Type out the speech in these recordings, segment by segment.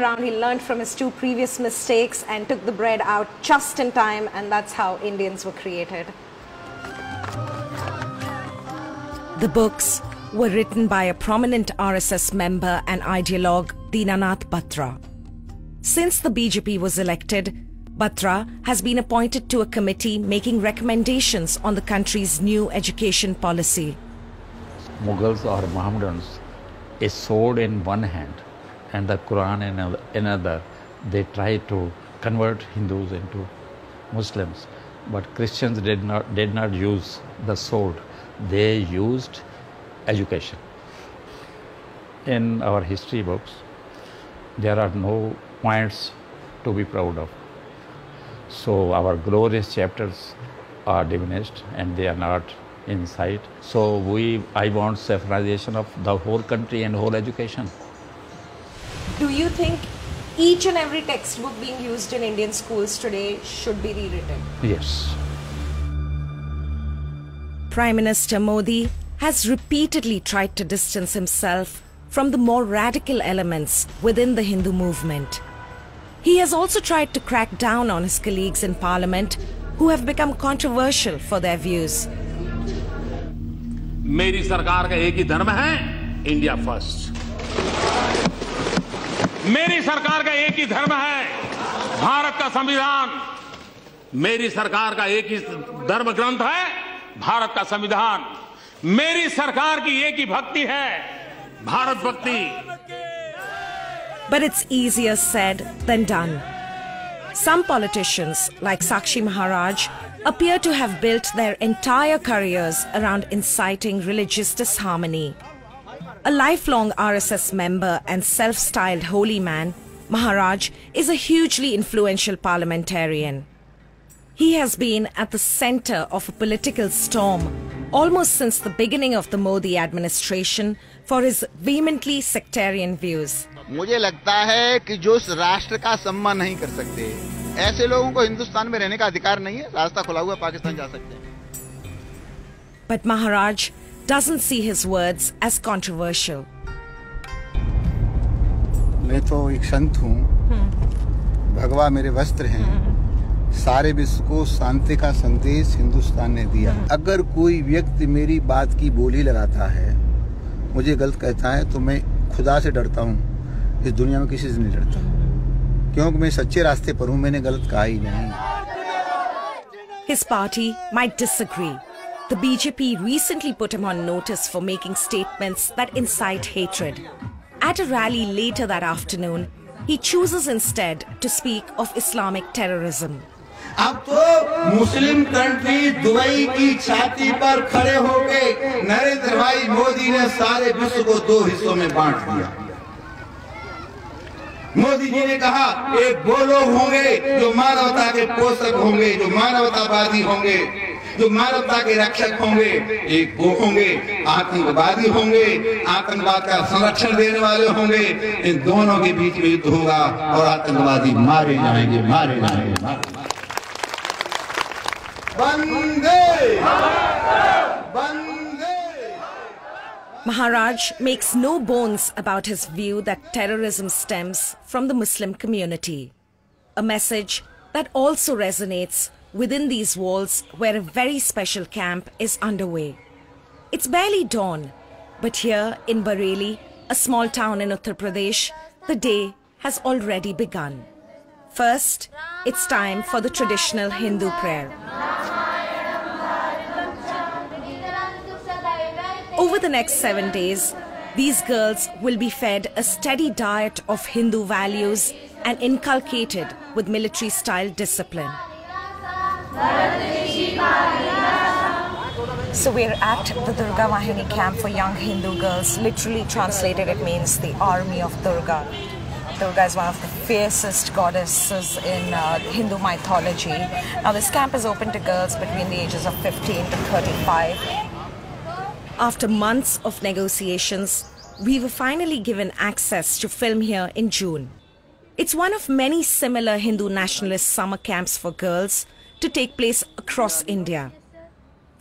around, he learned from his two previous mistakes and took the bread out just in time, and that's how Indians were created. The books were written by a prominent RSS member and ideologue, Dinanath Batra. Since the BJP was elected, Batra has been appointed to a committee making recommendations on the country's new education policy. Mughals or Mohammedans, a sword in one hand and the Quran in another, they tried to convert Hindus into Muslims. But Christians did not use the sword. They used education. In our history books, there are no points to be proud of. So our glorious chapters are diminished and they are not in sight. So I want Saffronization of the whole country and whole education. Do you think each and every textbook being used in Indian schools today should be rewritten? Yes. Prime Minister Modi has repeatedly tried to distance himself from the more radical elements within the Hindu movement. He has also tried to crack down on his colleagues in parliament who have become controversial for their views. मेरी सरकार का एक ही धर्म है, India first. मेरी सरकार का एक ही धर्म है, भारत का संविधान। मेरी सरकार का एक ही धर्म ग्रंथ है, भारत का संविधान। मेरी सरकार की एक ही भक्ति है, भारत भक्ति। But it's easier said than done. Some politicians, like Sakshi Maharaj, appear to have built their entire careers around inciting religious disharmony. A lifelong RSS member and self-styled holy man, Maharaj is a hugely influential parliamentarian. He has been at the center of a political storm almost since the beginning of the Modi administration for his vehemently sectarian views. मुझे लगता है कि जो इस राष्ट्र का सम्मान नहीं कर सकते, ऐसे लोगों को हिंदुस्तान में रहने का अधिकार नहीं है। रास्ता खुला हुआ, पाकिस्तान जा सकते हैं। But Maharaj doesn't see his words as controversial. मैं तो एक संत हूँ, भगवा मेरे वस्त्र हैं, सारे विश्व को शांति का संदेश हिंदुस्तान ने दिया। अगर कोई व्यक्ति मेरी बात की बोली लगाता है, मुझे गलत कहता है, तो मैं खुदा से डरता हूँ। इस दुनिया में किसी से नहीं डरता, क्योंकि मैं सच्चे रास्ते पर हूँ, मैंने गलत कहा ही नहीं। His party might disagree. The BJP recently put him on notice for making statements that incite hatred. At a rally later that afternoon, he chooses instead to speak of Islamic terrorism. अब तो Muslim country Dubai की छाती पर खड़े होके नरेंद्र भाई मोदी ने सारे विश्व को दो हिस्सों में बांट दिया। मोदी जी ने कहा, एक वो लोग होंगे जो मानवता के पोषक होंगे, जो मानवतावादी होंगे, जो मानवता के रक्षक होंगे। एक वो होंगे आतंकवादी होंगे, आतंकवाद का संरक्षण देने वाले होंगे। इन दोनों के बीच में युद्ध होगा और आतंकवादी मारे जाएंगे, मारे जाएंगे। बंदे बंदे। Maharaj makes no bones about his view that terrorism stems from the Muslim community. A message that also resonates within these walls where a very special camp is underway. It's barely dawn, but here in Bareilly, a small town in Uttar Pradesh, the day has already begun. First, it's time for the traditional Hindu prayer. Over the next 7 days, these girls will be fed a steady diet of Hindu values and inculcated with military-style discipline. So we're at the Durga Vahini camp for young Hindu girls. Literally translated, it means the army of Durga. Durga is one of the fiercest goddesses in Hindu mythology. Now this camp is open to girls between the ages of 15 to 35. After months of negotiations, we were finally given access to film here in June. It's one of many similar Hindu nationalist summer camps for girls to take place across India.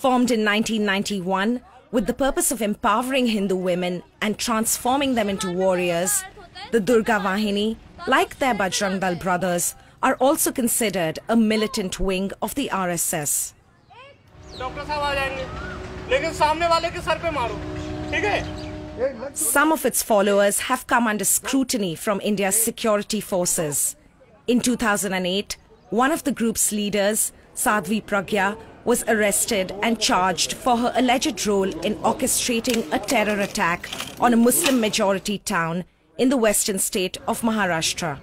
Formed in 1991 with the purpose of empowering Hindu women and transforming them into warriors, The Durga Vahini, like their Bajrang Dal brothers, are also considered a militant wing of the RSS. Some of its followers have come under scrutiny from India's security forces. In 2008, one of the group's leaders, Sadhvi Pragya, was arrested and charged for her alleged role in orchestrating a terror attack on a Muslim-majority town in the western state of Maharashtra.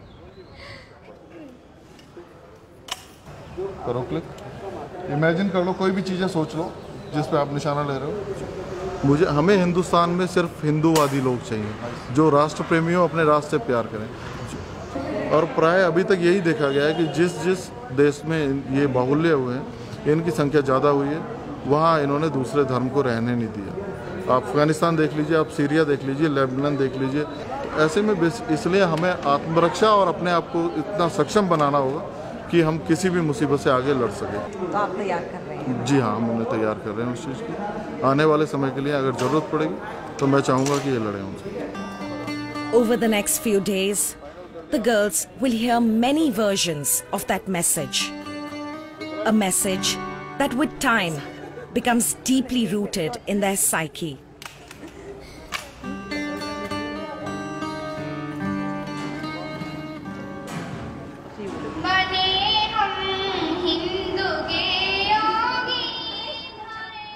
करो click, imagine कर लो, कोई भी चीज़ें सोच लो जिस पे आप निशाना ले रहे हो। हमें हिंदुस्तान में सिर्फ हिंदूवादी लोग चाहिए जो राष्ट्र प्रेमियों अपने राष्ट्र से प्यार करें। और प्राय अभी तक यही देखा गया है कि जिस जिस देश में ये बाहुल्य हुए हैं, इनकी संख्या ज़्यादा हुई है, वहाँ इन्होंने दूसरे धर्म को रहने नहीं दिया। आप अफगानिस्तान देख लीजिए, आप सीरिया देख लीजिए, लेबनान देख लीजिए। ऐसे में इसलिए हमें आत्मरक्षा और अपने आप को इतना सक्षम बनाना होगा कि हम किसी भी मुसीबत से आगे लड़ सकें। तो आप तैयार कर रहे हैं? जी हाँ, हम उन्हें तैयार कर रहे हैं उस चीज़ की। आने वाले समय के लिए अगर ज़रूरत पड़ेगी तो मैं चाहूँगा कि ये लड़ें उनसे। Over the next few days, the girls will hear many versions of that message. A message that with time becomes deeply rooted in their psyche.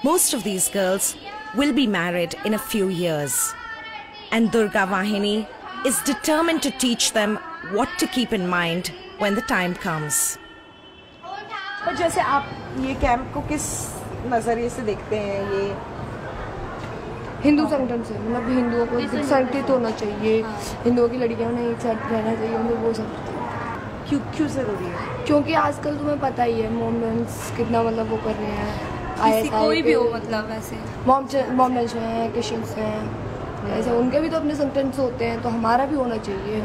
Most of these girls will be married in a few years, and Durga Vahini is determined to teach them what to keep in mind when the time comes. पर जैसे आप ये camp को किस नज़रिए से देखते हैं? ये हिंदू संगठन से, मतलब हिंदुओं को संगठित होना चाहिए, हिंदुओं की लड़कियों ने एक साथ रहना चाहिए, उन्हें वो सब। क्यों ज़रूरी है? क्योंकि आजकल तुम्हें पता ही है मोमेंट्स कितना मतलब वो कर रहे हैं, कोई भी हो, मतलब ऐसे मोमेंट्स हैं, क्रिश्चियंस हैं, ऐसे उनके भी तो अपने संगठन होते हैं, तो हमारा भी होना चाहिए।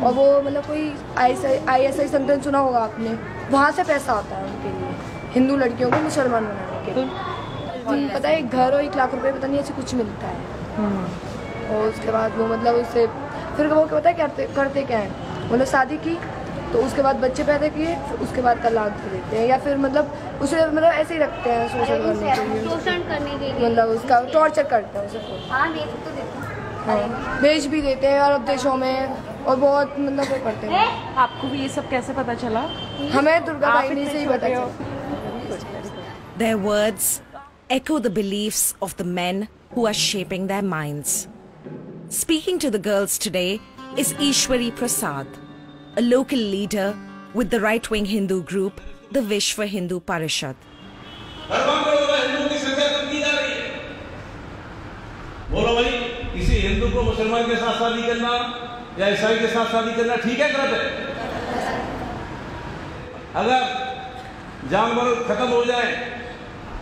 और वो मतलब कोई ISI संगठन सुना होगा आपने, वहाँ से पैसा आता है उनके लिए, हिंदू लड़कियों को मुसलमान बनाने के लिए। पता है, 1 घर और 1 लाख रुपए पता नहीं ऐसे कुछ मिलता है। और उसके बाद वो मतलब उससे फिर वो पता है करते क्या है, मतलब शादी की तो उसके बाद बच्चे पैदा किए, उसके बाद तलाक दे देते हैं, या फिर मतलब उसे मतलब ऐसे ही रखते हैं शोषण करने के लिए, मतलब उसका टॉर्चर करते हैं उसे, भेज भी देते हैं अरब देशों में, और बहुत मतलब वो करते हैं। आपको भी ये सब कैसे पता चला? हमें दुर्गा वाहिनी से ही पता चला। Their words echo the beliefs of the men who are shaping their minds. Speaking to the girls today is Ishwari Prasad, a local leader with the right-wing Hindu group, the Vishwa Hindu Parishad. बोलो भाई, किसी हिंदू को मुसलमान के साथ शादी करना या ईसाई के साथ शादी करना ठीक है, गलत है? अगर जानवर खत्म हो जाए,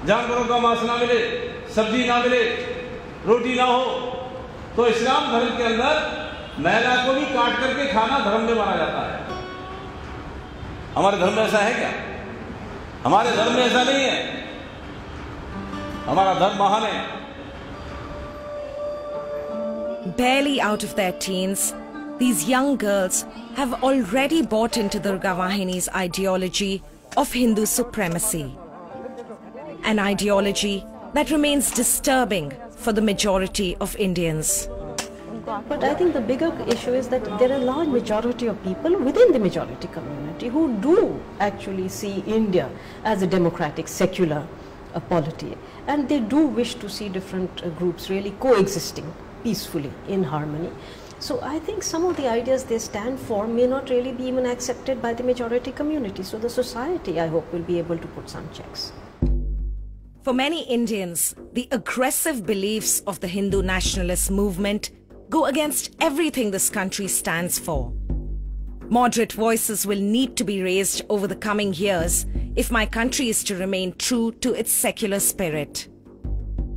जानवरों का मांस ना मिले, सब्जी ना मिले, रोटी ना हो, तो इस्लाम धर्म के अंदर महिला को भी काट करके खाना धर्म में माना जाता है। हमारे धर्म में ऐसा है क्या? हमारे धर्म में ऐसा नहीं है। हमारा धर्म महान है। Barely out of their teens, these young girls have already bought into Durga Vahini's ideology of Hindu supremacy. An ideology that remains disturbing for the majority of Indians. But I think the bigger issue is that there are a large majority of people within the majority community who do actually see India as a democratic, secular polity. And they do wish to see different groups really coexisting peacefully in harmony. So I think some of the ideas they stand for may not really be even accepted by the majority community. So the society, I hope, will be able to put some checks. For many Indians, the aggressive beliefs of the Hindu nationalist movement go against everything this country stands for. Moderate voices will need to be raised over the coming years if my country is to remain true to its secular spirit.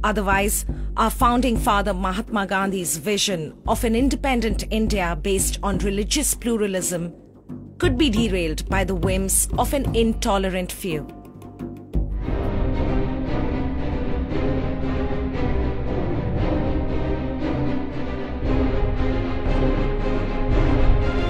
Otherwise, our founding father Mahatma Gandhi's vision of an independent India based on religious pluralism could be derailed by the whims of an intolerant few.